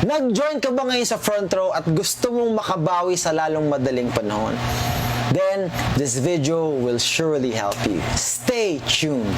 Nag-join ka ba ngayon sa front row at gusto mong makabawi sa lalong madaling panahon? Then, this video will surely help you. Stay tuned!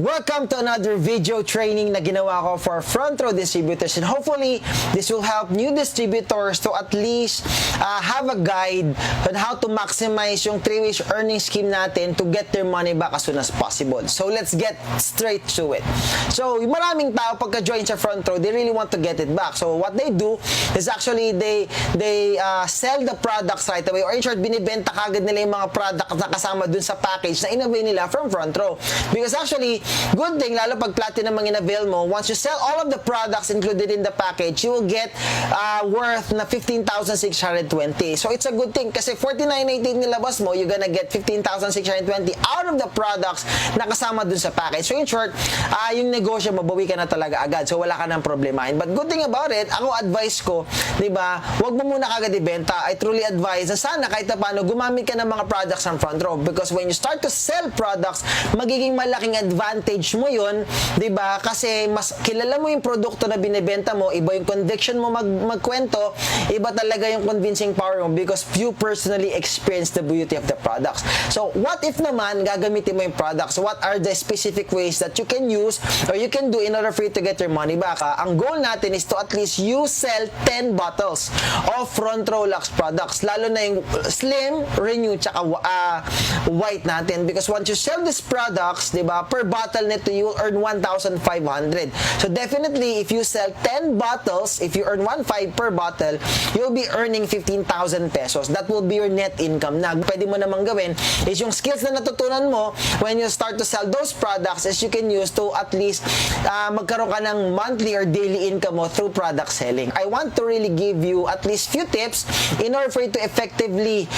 Welcome to another video training na ginawa ko for front row distributors, and hopefully this will help new distributors to at least have a guide on how to maximize yung 3-way earning scheme natin to get their money back as soon as possible. So let's get straight to it. So yung maraming tao pagka-join sa front row, they really want to get it back. So what they do is actually they sell the products right away, or in short, binibenta kagad nila yung mga products na kasama dun sa package na in-avail nila from front row. Because actually, good thing, lalo pag platinum ang in-avail mo, once you sell all of the products included in the package, you will get worth na 15,620. So it's a good thing kasi 49.88 nilabas mo, you're gonna get 15,620 out of the products na kasama dun sa package. So in short, yung negosyo mo, bawi ka na talaga agad. So wala ka nang problemahin. But good thing about it, ako advice ko, di ba, wag mo muna kagad ibenta. I truly advise na sana kahit na paano, gumamit ka ng mga products ng front row. Because when you start to sell products, magiging malaking advantage mo yun, di ba? Kasi mas kilala mo yung produkto na binibenta mo, iba yung conviction mo magkwento, iba talaga yung convincing power mo because you personally experience the beauty of the products. So, what if naman gagamitin mo yung products? What are the specific ways that you can use or you can do in order for you to get your money back? Ang goal natin is to at least you sell 10 bottles of front row Lux products, lalo na yung slim, renew, tsaka white natin, because once you sell these products, di ba, per bottle nito you will earn 1,500. So definitely if you sell 10 bottles, if you earn 1,500 per bottle, you'll be earning 15,000 pesos. That will be your net income. Na pwede mo namang gawin is yung skills na natutunan mo when you start to sell those products is you can use to at least magkaroon ka ng monthly or daily income mo through product selling. I want to really give you at least few tips in order for you to effectively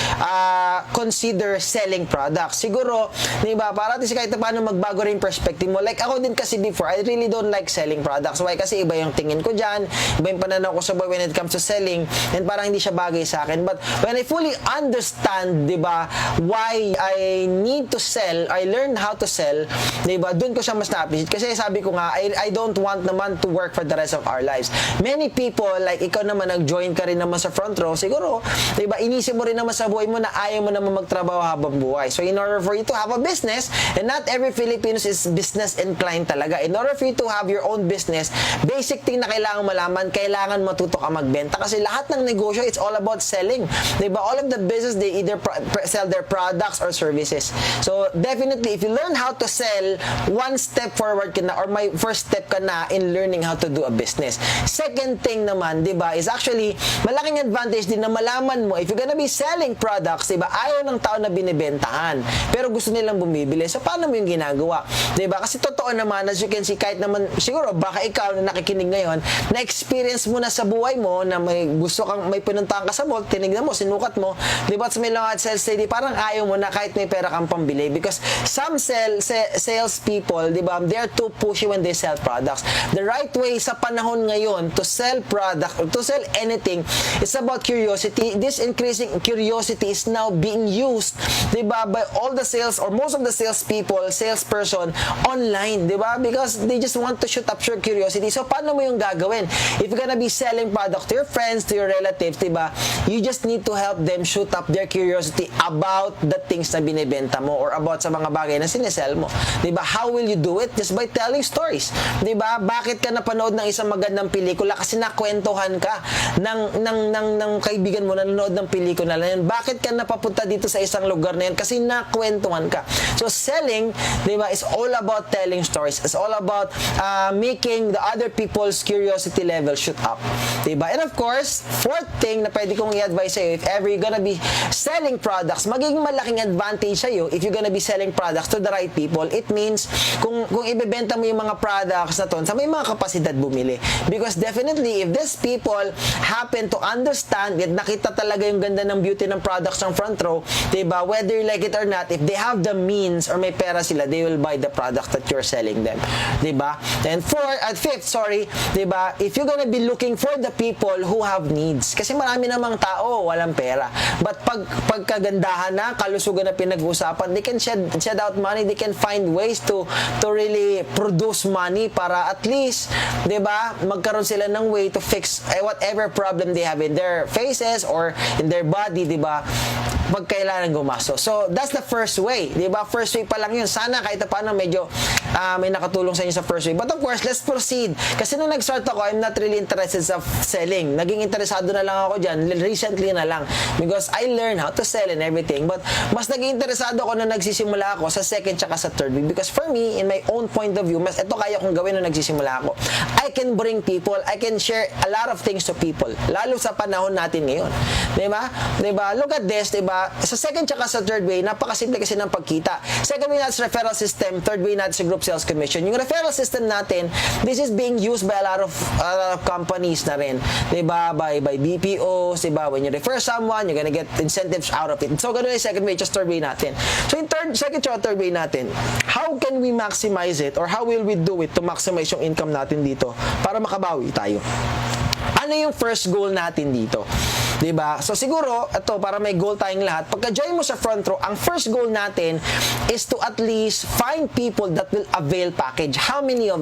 consider selling products. Siguro, di ba, para at least kahit paano magbago rin perspective mo. Like ako din kasi before, I really don't like selling products. Why? Kasi iba yung tingin ko dyan, iba yung pananaw ko sa buhay when it comes to selling, and parang hindi siya bagay sa akin. But when I fully understand, di ba, why I need to sell, I learned how to sell, di ba, dun ko siya mas na-appreciate. Kasi sabi ko nga, I don't want naman to work for the rest of our lives. Many people, like ikaw naman, nag-join ka rin naman sa front row, siguro, di ba, inisip mo rin naman sa buhay mo na ayaw mo naman magtrabaho habang buhay. So in order for you to have a business, and not every Filipino is business inclined talaga. In order for you to have your own business, basic thing na kailangan malaman, kailangan matuto ka magbenta. Kasi lahat ng negosyo, it's all about selling. Diba? All of the business, they either sell their products or services. So definitely, if you learn how to sell, one step forward ka na, or my first step ka na in learning how to do a business. Second thing naman, diba, is actually, malaking advantage din na malaman mo, if you're gonna be selling products, diba, ayaw ng tao na binibentahan, pero gusto nilang bumibili. So paano mo yung ginagawa? Diba? Kasi totoo naman, as you can see, kahit naman, siguro, baka ikaw na nakikinig ngayon, na-experience mo na sa buhay mo, na may gusto kang, may pinuntahan ka sa mall, tinignan mo, sinukat mo, diba, sa may mga sales lady, parang ayaw mo na kahit may pera kang pambili. Because some sales people, diba, they're too pushy when they sell products. The right way sa panahon ngayon to sell product, or to sell anything, it's about curiosity. This increasing curiosity is now being used, diba, by all the sales, or most of the sales people, salesperson, online, di ba? Because they just want to shoot up your curiosity. So, paano mo yung gagawin? If you're gonna be selling product to your friends, to your relatives, di ba? You just need to help them shoot up their curiosity about the things na binibenta mo, or about sa mga bagay na sinesell mo. Di ba? How will you do it? Just by telling stories. Di ba? Bakit ka napanood ng isang magandang pelikula? Kasi nakwentuhan ka ng kaibigan mo na nanood ng pelikula na yun. Bakit ka napapunta dito sa isang lugar na yun? Kasi nakwentuhan ka. So, selling, di ba, is all about telling stories. It's all about making the other people's curiosity level shoot up. Diba? And of course, fourth thing na pwede kong i-advise sa'yo, if ever you're gonna be selling products, magiging malaking advantage sa'yo if you're gonna be selling products to the right people. It means, kung ibebenta mo yung mga products na to, sa may mga kapasidad bumili. Because definitely, if these people happen to understand it, nakita talaga yung ganda ng beauty ng products ng front row, diba? Whether you like it or not, if they have the means or may pera sila, they will buy the product that you're selling them. diba? And fifth, diba? If you're gonna be looking for the people who have needs, kasi marami namang tao walang pera, but pagkagandahan na, kalusugan na pinag-uusapan, they can shed out money, they can find ways to really produce money para at least, diba, magkaroon sila ng way to fix whatever problem they have in their faces or in their body, diba, pag kailangan gumastos. So, that's the first way, diba? First way pa lang yun. Sana kahit paano medyo may nakatulong sa inyo sa first way. But of course, let's proceed. Kasi nung nag-start ako, I'm not really interested sa selling. Naging interesado na lang ako dyan, recently na lang. Because I learned how to sell and everything. But mas naging interesado ako na nagsisimula ako sa second tsaka sa third way. Because for me, in my own point of view, mas ito kaya kong gawin nung nagsisimula ako. I can bring people, I can share a lot of things to people. Lalo sa panahon natin ngayon. Diba? Diba? Look at this, diba? Sa second tsaka sa third way, napakasimple kasi ng pagkita. Second way natin sa referral system, third way natin sa group sales commission. Yung referral system natin, this is being used by a lot of companies na rin. Diba? By BPOs, diba? When you refer someone, you're gonna get incentives out of it. So, ganun yung second way, just third way natin. So, yung second tsaka third way natin, how can we maximize it or how will we do it to maximize yung income natin dito para makabawi tayo? Ano yung first goal natin dito? Diba? So siguro, ito, para may goal tayong lahat, pagka-join mo sa front row, ang first goal natin is to at least find people that will avail package. How many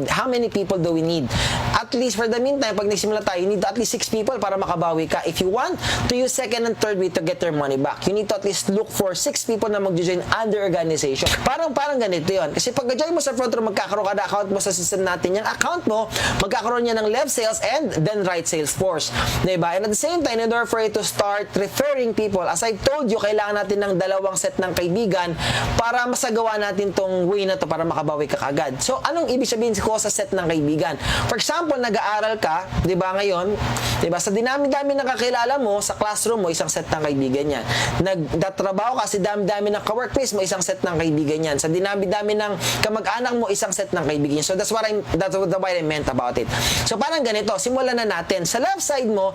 people do we need? At least for the meantime, pag nagsimula tayo, you need at least 6 people para makabawi ka. If you want to use second and third way to get your money back, you need to at least look for 6 people na mag-join under organization. Parang ganito yun. Kasi pagka-join mo sa front row, magkakaroon ka na account mo sa system natin. Yung account mo, magkakaroon niya ng left sales and then right sales force. Diba? And at the same time, in order for you to start referring people, as I told you, kailangan natin ng 2 set ng kaibigan para masagawa natin tong way na to para makabawi ka kagad. So, anong ibig sabihin ko sa set ng kaibigan? For example, nag-aaral ka, diba ngayon, diba, sa dinami-dami ng kakilala mo, sa classroom mo, isang set ng kaibigan yan. Nagtatrabaho ka, sa dami-dami ng ka-workplace mo, isang set ng kaibigan yan. Sa dinami-dami ng kamag-anak mo, isang set ng kaibigan yan. So, that's what I meant about it. So, parang ganito, simulan na natin. Sa left side mo,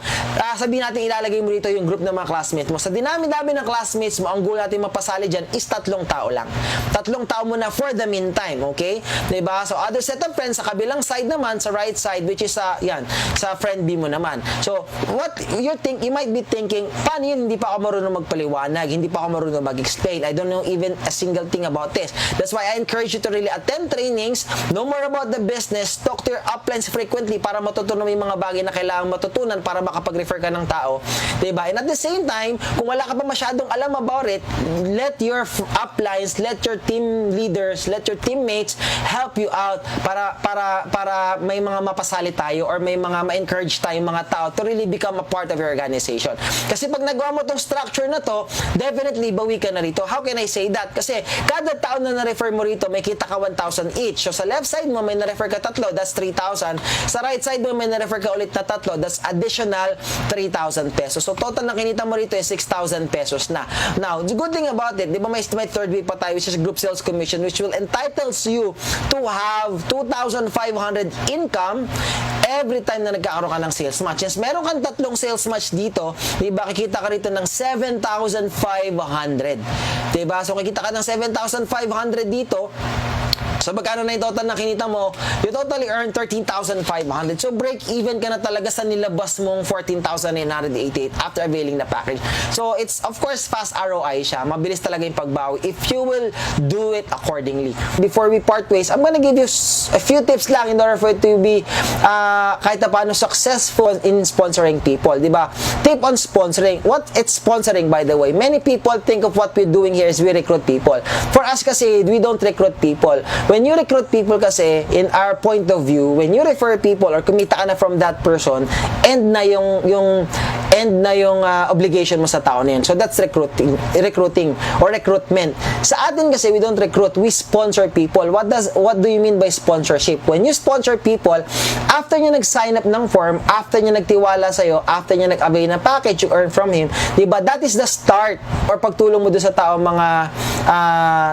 sabihin natin ilalagay mo dito yung group ng mga classmates mo. Sa dinami-dami ng classmates mo, ang goal natin mapasali dyan is 3 tao lang. 3 tao muna for the meantime, okay? Diba? So, other set of friends, sa kabilang side naman, sa right side, which is sa friend B mo naman. So, what you might be thinking, paano yun, hindi pa ako marunong magpaliwanag, hindi pa ako marunong mag-explain, I don't know even a single thing about this. That's why I encourage you to really attend trainings, know more about the business, talk to your uplines frequently para matutunan mo yung mga bagay na kailangan matutunan para makapag-refer ka ng tao. Diba? And at the same time, kung wala ka pa masyadong alam about it, let your uplines, let your team leaders, let your teammates help you out para may mga mapasali tayo or may mga ma-encourage tayong mga tao to really become a part of your organization. Kasi pag nagawa mo tong structure na to, definitely bawi ka na rito. How can I say that? Kasi kada tao na na-refer mo rito, may kita ka 1,000 each. So sa left side mo, may na-refer ka 3, that's 3,000. Sa right side mo, may na-refer ka ulit na 3, that's additional 3,000 pesos. So total na kinita mo rito is 6,000 pesos na. Now, the good thing about it, di ba may third way pa tayo, which is group sales commission, which will entitles you to have 2,500 income every time na nagkakaroon ka ng sales match. Yes, meron kang 3 sales match dito, di ba, kikita ka rito ng 7,500. Di ba? So, kikita ka ng 7,500 dito. So, magkano na yung total na kinita mo? You totally earn 13,500. So, break even ka na talaga sa nilabas mong 14,988 after availing the package. So, it's, of course, fast ROI siya. Mabilis talaga yung pagbawi if you will do it accordingly. Before we part ways, I'm gonna give you a few tips lang in order for you to be kahit na paano successful in sponsoring people. Diba? Tip on sponsoring. What it's sponsoring, by the way? Many people think of what we're doing here is we recruit people. For us kasi, we don't recruit people. When you recruit people kasi, in our point of view, when you refer people or kumita ka na from that person, end na yung obligation mo sa tao na yun. So that's recruiting or recruitment. Sa atin kasi, we don't recruit, we sponsor people. What do you mean by sponsorship? When you sponsor people, after nyo nag-sign up ng form, after nyo nagtiwala sa'yo, after nyo nag-avail ng package you earn from him, diba? That is the start or pagtulong mo doon sa tao mga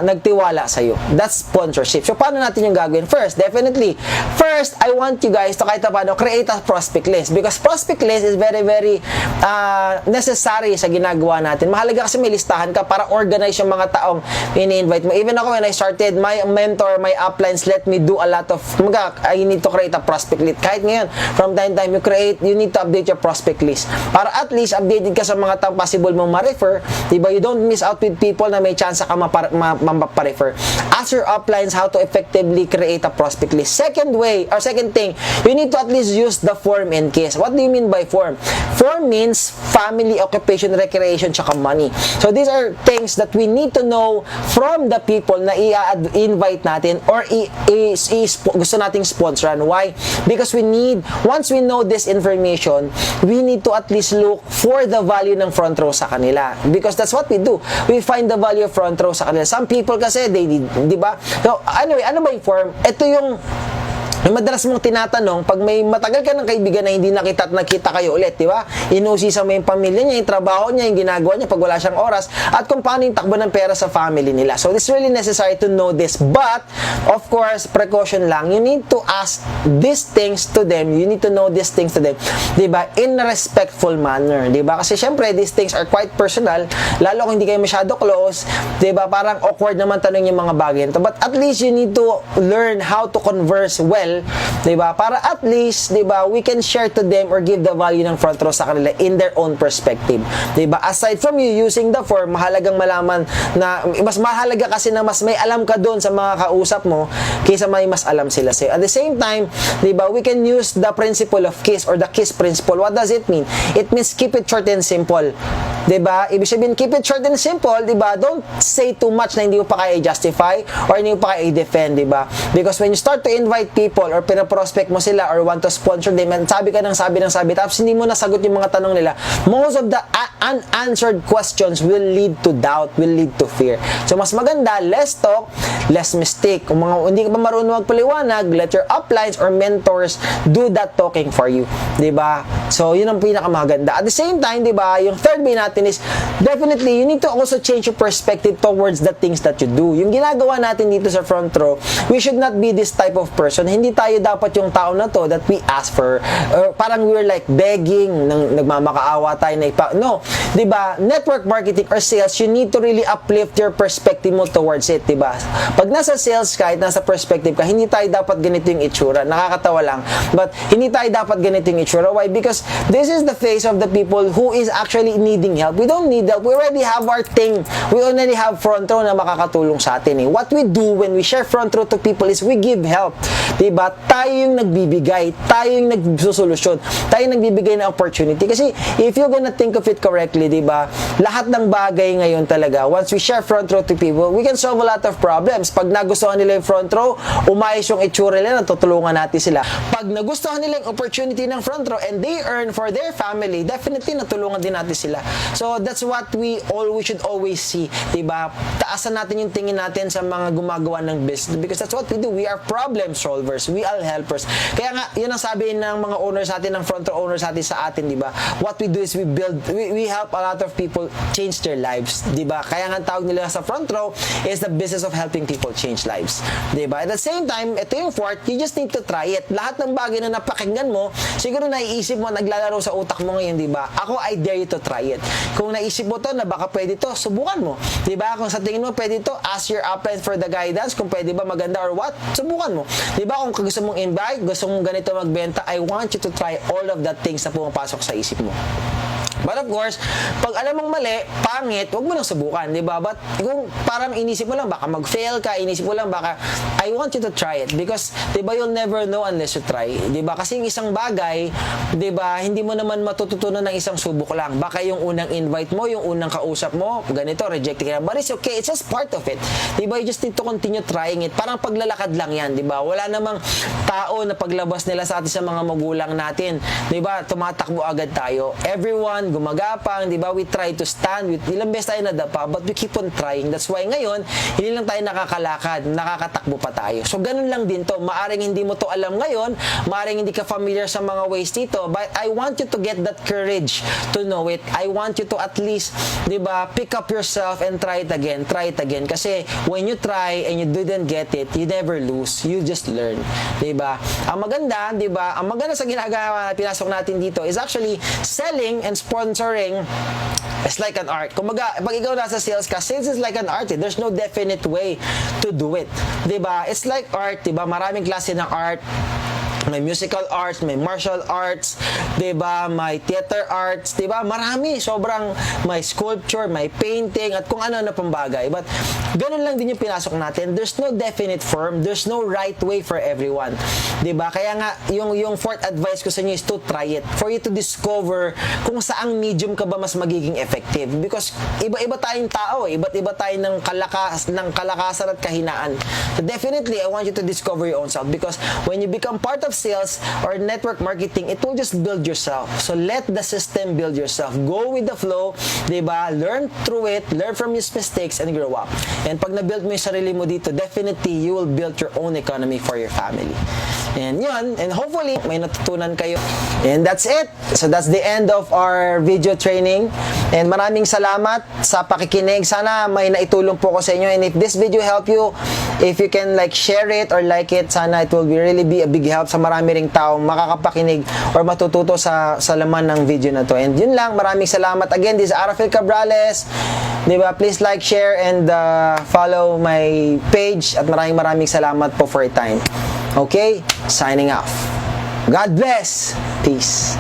nagtiwala sa'yo. That's sponsorship. So, So, paano natin yung gagawin? First, definitely, first, I want you guys to kahit paano create a prospect list because prospect list is very, very necessary sa ginagawa natin. Mahalaga kasi may listahan ka para organize yung mga taong ini-invite mo. Even ako, when I started, my mentor, my uplines, let me do a lot of, I need to create a prospect list. Kahit ngayon, from time to time, you need to update your prospect list. Para at least, updated ka sa mga taong possible mong ma-refer. Diba? You don't miss out with people na may chance ka ma-refer. Ask your uplines how to effectively create a prospect list. Second thing, you need to at least use the form in case. What do you mean by form? Form means family, occupation, recreation, tsaka money. So these are things that we need to know from the people na i-invite natin or gusto nating sponsoran. Why? Because once we know this information, we need to at least look for the value ng front row sa kanila. Because that's what we do. We find the value of front row sa kanila. Some people kasi, they need, di ba? So, anyway, ano ba yung form? Ito yung madalas mong tinatanong pag may matagal ka ng kaibigan na hindi nakita at nakita kayo ulit, di ba? Inusisa mo yung pamilya niya, yung trabaho niya, yung ginagawa niya pag wala siyang oras, at kung paano yung takbo ng pera sa family nila. So, it's really necessary to know this. But, of course, precaution lang. You need to ask these things to them. You need to know these things to them. Di ba? In a respectful manner. Di ba? Kasi, syempre, these things are quite personal. Lalo kung hindi kayo masyado close. Di ba? Parang awkward naman tanong yung mga bagay nito. But, at least, you need to learn how to converse well, diba? Para at least, diba, we can share to them or give the value ng front row sa kanila in their own perspective. Diba? Aside from you using the form, mahalagang malaman na, mas mahalaga kasi na mas may alam ka doon sa mga kausap mo kaysa may mas alam sila sa'yo. At the same time, diba, we can use the principle of KISS or the KISS principle. What does it mean? It means keep it short and simple. Diba? Ibig sabihin, keep it short and simple, diba? Don't say too much na hindi mo pa kaya i-justify or hindi mo pa kaya i-defend, diba? Because when you start to invite people or pinaprospect mo sila or want to sponsor them and sabi ka ng sabi tapos hindi mo nasagot yung mga tanong nila, most of the unanswered questions will lead to doubt, will lead to fear. So, mas maganda, less talk, less mistake. Kung hindi ka pa marunong magpaliwanag, let your uplines or mentors do that talking for you. Diba? So, yun ang pinakamaganda. At the same time, diba, yung third way natin is, definitely, you need to also change your perspective towards the things that you do. Yung ginagawa natin dito sa front row, we should not be this type of person. Hindi tayo dapat yung tao na to that we ask for, parang we're like begging, nagmamakaawa tayo na no, diba, network marketing or sales, you need to really uplift your perspective mo towards it, diba? Pag nasa sales ka, nasa perspective ka, hindi tayo dapat ganito yung itsura, nakakatawa lang, but hindi tayo dapat ganito yung itsura. Why? Because this is the face of the people who is actually needing help. We don't need help. We already have our thing. We already have front row na makakatulong sa atin. What we do when we share front row to people is we give help. Diba? Tayo yung nagbibigay. Tayo yung nagsusolusyon. Tayo yung nagbibigay ng opportunity. Kasi if you're gonna think of it correctly, diba? Lahat ng bagay ngayon talaga, once we share front row to people, we can solve a lot of problems. Pag nagustuhan nila yung front row, umayos yung itsura nila, tutulungan natin sila. Pag nagustuhan nila yung opportunity ng front row and they earn for their family, definitely natulungan din natin sila. So that's what we should always see, diba? Taasan natin yung tingin natin sa mga gumagawa ng business because that's what we do. We are problem solvers. We are helpers. Kaya nga, yun ang sabi ng mga owners natin, ng front row owners natin sa atin, diba? What we do is we help a lot of people change their lives, diba? Kaya nga tawag nila sa front row is the business of helping people change lives, diba? At the same time, ito yung fourth, you just need to try it. Lahat ng bagay na napakinggan mo, siguro naiisip mo, naglalaro sa utak mo ngayon, diba? Ako, I dare you to try it. Kung naisip mo to na baka pwede to, subukan mo. Diba? Kung sa tingin mo pwede to, ask your upline for the guidance kung pwede ba maganda or what, subukan mo. Diba? Kung gusto mong invite, gusto mong ganito magbenta, I want you to try all of the things na pumapasok sa isip mo. But of course, pag alam mong mali, pangit, huwag mo nang subukan, di ba? But kung parang inisip mo lang, baka mag-fail ka, inisip mo lang, baka, I want you to try it. Because, di ba, you'll never know unless you try. Di ba? Kasi yung isang bagay, di ba, hindi mo naman matututunan ng isang subok lang. Baka yung unang invite mo, yung unang kausap mo, ganito, rejected ka. But it's okay, it's just part of it. Di ba? You just need to continue trying it. Parang paglalakad lang yan, di ba? Wala namang tao na paglabas nila sa atin sa mga magulang natin, di ba? Tumatakbo agad tayo. Everyone minsan, gumagapang, di ba? We try to stand. Ilang beses tayo nadapa, but we keep on trying. That's why ngayon, hindi lang tayo nakakalakad, nakakatakbo pa tayo. So, ganun lang din to. Maaring hindi mo to alam ngayon, maaring hindi ka familiar sa mga ways dito, but I want you to get that courage to know it. I want you to at least, di ba, pick up yourself and try it again. Try it again. Kasi when you try and you didn't get it, you never lose. You just learn. Di ba? Ang maganda, di ba, ang maganda sa ginagawa na pinasok natin dito is actually selling and sponsoring is like an art. Kumbaga, pag ikaw nasa sales ka, sales is like an art. Eh. There's no definite way to do it. Di ba? It's like art, di ba? Maraming klase ng art. May musical arts, may martial arts, 'di ba? May theater arts, 'di ba? Marami, sobrang may sculpture, may painting at kung ano na pang bagay. But ganun lang din yung pinasok natin. There's no definite form, there's no right way for everyone. 'Di ba? Kaya nga yung fourth advice ko sa inyo is to try it for you to discover kung saang medium ka ba mas magiging effective because iba-iba tayong tao, iba't-iba tayo ng kalakasan at kahinaan. So definitely I want you to discover your own self because when you become part of sales or network marketing, it will just build yourself. So let the system build yourself. Go with the flow, diba? Learn through it, learn from your mistakes, and grow up. And pag na-build mo yung sarili mo dito, definitely you will build your own economy for your family. And yun, and hopefully may natutunan kayo. And that's it. So that's the end of our video training. And maraming salamat sa pakikinig. Sana may naitulong po ko sa inyo. And if this video helped you, if you can like share it or like it, sana it will really be a big help sa marami ring tao makakapakinig or matututo sa laman ng video na to. And yun lang, maraming salamat. Again, this is Arafil Cabrales. Diba? Please like, share, and follow my page. At maraming salamat po for your time. Okay? Signing off. God bless. Peace.